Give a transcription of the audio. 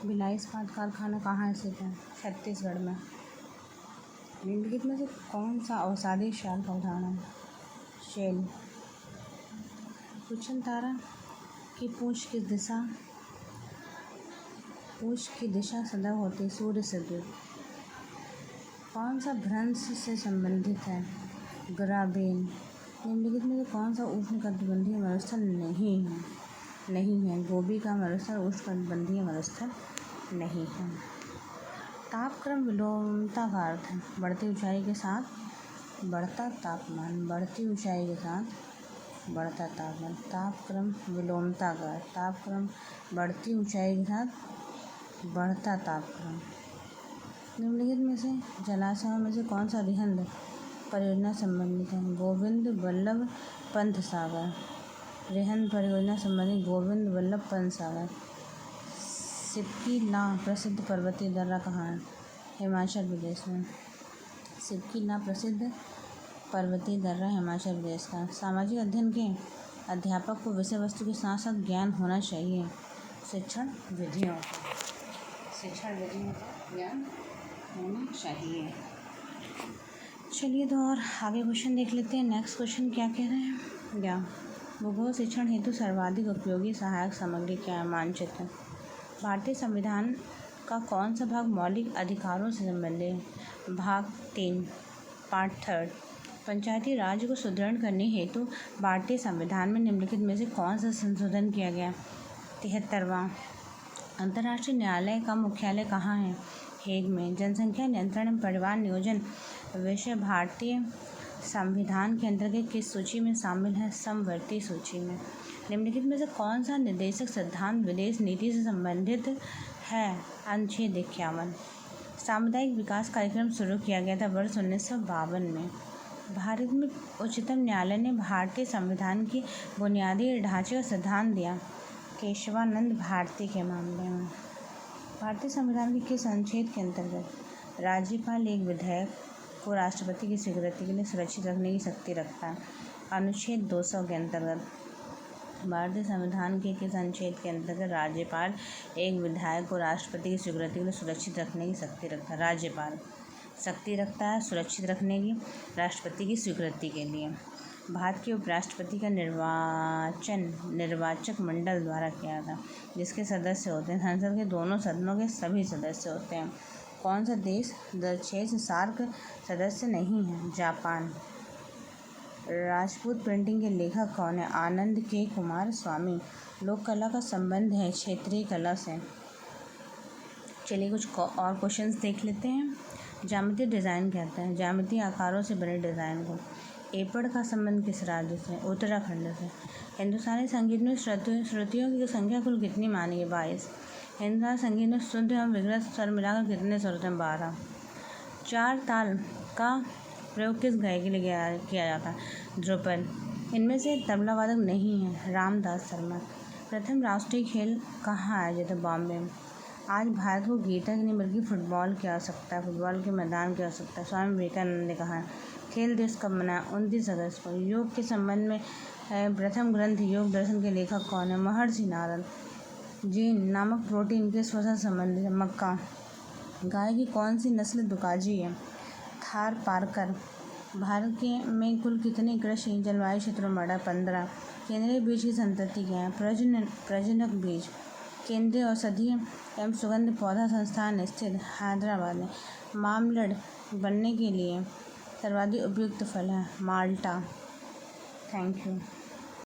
भिलाई इस्पात कारखाना कहाँ स्थित है? छत्तीसगढ़ में। निम्नलिखित में से कौन सा अवसादी शाल का उदाहरण है? शेल। पुच्छन तारा की पूंछ की दिशा सदैव होती है सूर्य से दूर। कौन सा भ्रंश से संबंधित है? ग्राबेन। निम्नलिखित में से कौन सा उष्णकटिबंधीय मरुस्थल नहीं है? गोबी का मरुस्थल उष्णकटिबंधीय मरुस्थल नहीं है। तापक्रम विलोमता का अर्थ है बढ़ती ऊंचाई के साथ बढ़ता तापमान। बढ़ती ऊंचाई के साथ बढ़ता तापमान। तापक्रम विलोमता का अर्थ तापक्रम बढ़ती ऊंचाई के साथ बढ़ता तापक्रम। निम्नलिखित में से जलाशयों में से कौन सा रिहंद परियोजना संबंधित है? गोविंद वल्लभ पंत सागर। रिहंद परियोजना संबंधित गोविंद वल्लभ पंत सागर। सिपकी ला प्रसिद्ध पर्वतीय दर्रा कहाँ है? हिमाचल प्रदेश में। सिपकी ला प्रसिद्ध पर्वतीय दर्रा हिमाचल प्रदेश का। सामाजिक अध्ययन के अध्यापक को विषय वस्तु के साथ साथ ज्ञान होना चाहिए। शिक्षण विधियों का ज्ञान होना चाहिए। चलिए तो और आगे क्वेश्चन देख लेते हैं। नेक्स्ट क्वेश्चन क्या कह रहे हैं? क्या भूगोल शिक्षण हेतु सर्वाधिक उपयोगी सहायक सामग्री क्या है? मानचित्र। भारतीय संविधान का कौन सा भाग मौलिक अधिकारों से संबंधित है? भाग 3 पार्ट 3। पंचायती राज को सुदृढ़ करने हेतु भारतीय संविधान में निम्नलिखित में से कौन सा संशोधन किया गया? 73वां। अंतर्राष्ट्रीय न्यायालय का मुख्यालय कहाँ है? हेग में। जनसंख्या नियंत्रण एवं परिवार नियोजन विषय भारतीय संविधान के अंतर्गत किस सूची में शामिल है? समवर्ती सूची में। निम्नलिखित में से कौन सा निर्देशक सिद्धांत विदेश नीति से संबंधित है? अनुच्छेद 51। सामुदायिक विकास कार्यक्रम शुरू किया गया था वर्ष 1952 में। भारत में उच्चतम न्यायालय ने भारतीय संविधान की बुनियादी ढांचे का सिद्धांत दिया केशवानंद भारती के मामले में। भारतीय संविधान के किस अनुच्छेद के अंतर्गत राज्यपाल एक विधेयक को राष्ट्रपति की स्वीकृति के लिए सुरक्षित रखने की शक्ति रखता है? अनुच्छेद 200 के अंतर्गत। भारतीय संविधान के किस अनुच्छेद के अंतर्गत राज्यपाल एक विधेयक को राष्ट्रपति की स्वीकृति के लिए सुरक्षित रखने की शक्ति रखता है? राज्यपाल शक्ति रखता है सुरक्षित रखने की राष्ट्रपति की स्वीकृति के लिए। भारत के उपराष्ट्रपति का निर्वाचन निर्वाचक मंडल द्वारा किया था जिसके सदस्य होते हैं संसद के दोनों सदनों के सभी सदस्य होते हैं। कौन सा देश दक्षेश सार्क सदस्य नहीं है? जापान। राजपूत पेंटिंग के लेखक कौन है? आनंद के कुमार स्वामी। लोक कला का संबंध है क्षेत्रीय कला से। चलिए कुछ और क्वेश्चंस देख लेते हैं। ज्यामितीय डिज़ाइन कहते हैं ज्यामितीय आकारों से बने डिज़ाइन को। एपड़ का संबंध किस राज्य से? उत्तराखंड से। हिंदुस्तानी संगीत में श्रुतियों की संख्या कुल कितनी मानी है? 22। हिंदुस्तानी संगीत में शुद्ध एवं विकृत स्वर मिलाकर कितने स्वर होते हैं? 12। 4 ताल का प्रयोग किस गायक के लिए किया जाता है? ध्रुपद। इनमें से तबला वादक नहीं है? रामदास शर्मा। प्रथम राष्ट्रीय खेल कहाँ आयोजित है? बॉम्बे में। आज भारत को गीता की नहीं बल्कि फुटबॉल की आवश्यकता है फुटबॉल के मैदान की आवश्यकता है स्वामी विवेकानंद ने कहा है। खेल दिवस कब मनाया? 29 अगस्त को। योग के संबंध में प्रथम ग्रंथ योग दर्शन के लेखक कौन है? महर्षि नारद। जीन नामक प्रोटीन किस फसल संबंधित है? मक्का। गाय की कौन सी नस्ल दुकाजी है? थार पारकर। भारत में कुल कितने कृषि जलवायु क्षेत्रों में बांटा? 15। केंद्रीय बीज की संतति क्या है? प्रजनक बीज। केंद्रीय औषधीय एवं सुगंध पौधा संस्थान स्थित हैदराबाद में। मामलड बनने के लिए सर्वाधिक उपयुक्त फल है? माल्टा। Thank you.